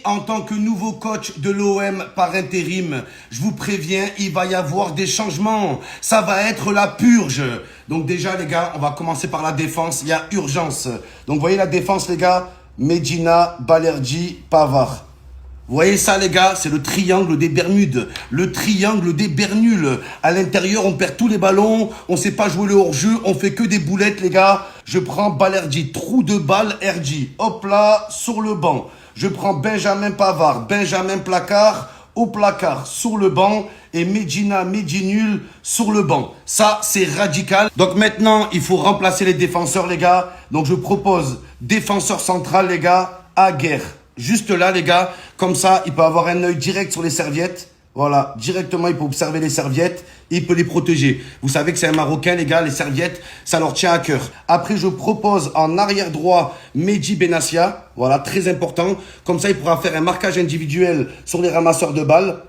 en tant que nouveau coach de l'OM par intérim, je vous préviens, il va y avoir des changements. Ça va être la purge. Donc déjà, les gars, on va commencer par la défense. Il y a urgence. Donc, vous voyez la défense, les gars? Medina, Balerdi, Pavard. Vous voyez ça, les gars? C'est le triangle des Bermudes. Le triangle des Bernules. À l'intérieur, on perd tous les ballons. On sait pas jouer le hors-jeu. On fait que des boulettes, les gars. Je prends Balerdi. Trou de balle, RG. Hop là, sur le banc. Je prends Benjamin Pavard. Benjamin Placard. Au placard, sur le banc. Et Medina, Medinul, sur le banc. Ça, c'est radical. Donc maintenant, il faut remplacer les défenseurs, les gars. Donc je propose défenseur central, les gars, Aguerre. Juste là, les gars, comme ça, il peut avoir un œil direct sur les serviettes. Voilà, directement, il peut observer les serviettes et il peut les protéger. Vous savez que c'est un Marocain, les gars, les serviettes, ça leur tient à cœur. Après, je propose en arrière droit Mehdi Benassia. Voilà, très important. Comme ça, il pourra faire un marquage individuel sur les ramasseurs de balles.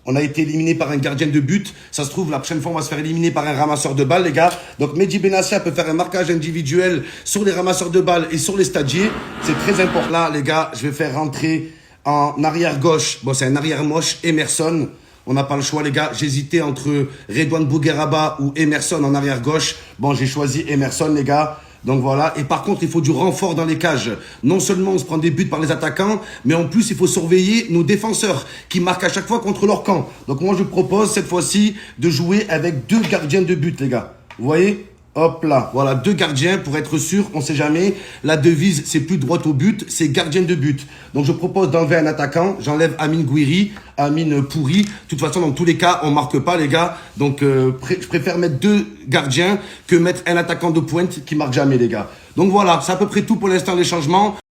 On a été éliminé par un gardien de but. Ça se trouve, la prochaine fois, on va se faire éliminer par un ramasseur de balles, les gars. Donc, Mehdi Benassia peut faire un marquage individuel sur les ramasseurs de balles et sur les stadiers. C'est très important. Là, les gars, je vais faire rentrer en arrière gauche. Bon, c'est un arrière moche, Emerson. On n'a pas le choix, les gars. J'hésitais entre Redouane Bougueraba ou Emerson en arrière gauche. Bon, j'ai choisi Emerson, les gars. Donc voilà, et par contre, il faut du renfort dans les cages. Non seulement on se prend des buts par les attaquants, mais en plus, il faut surveiller nos défenseurs qui marquent à chaque fois contre leur camp. Donc moi, je propose cette fois-ci de jouer avec 2 gardiens de but, les gars. Vous voyez? Hop là, voilà, 2 gardiens pour être sûr, on sait jamais. La devise, c'est plus droit au but, c'est gardien de but. Donc je propose d'enlever un attaquant, j'enlève Amine Gouiri, Amine Pourri. De toute façon, dans tous les cas, on marque pas, les gars. Donc je préfère mettre 2 gardiens que mettre un attaquant de pointe qui marque jamais, les gars. Donc voilà, c'est à peu près tout pour l'instant les changements.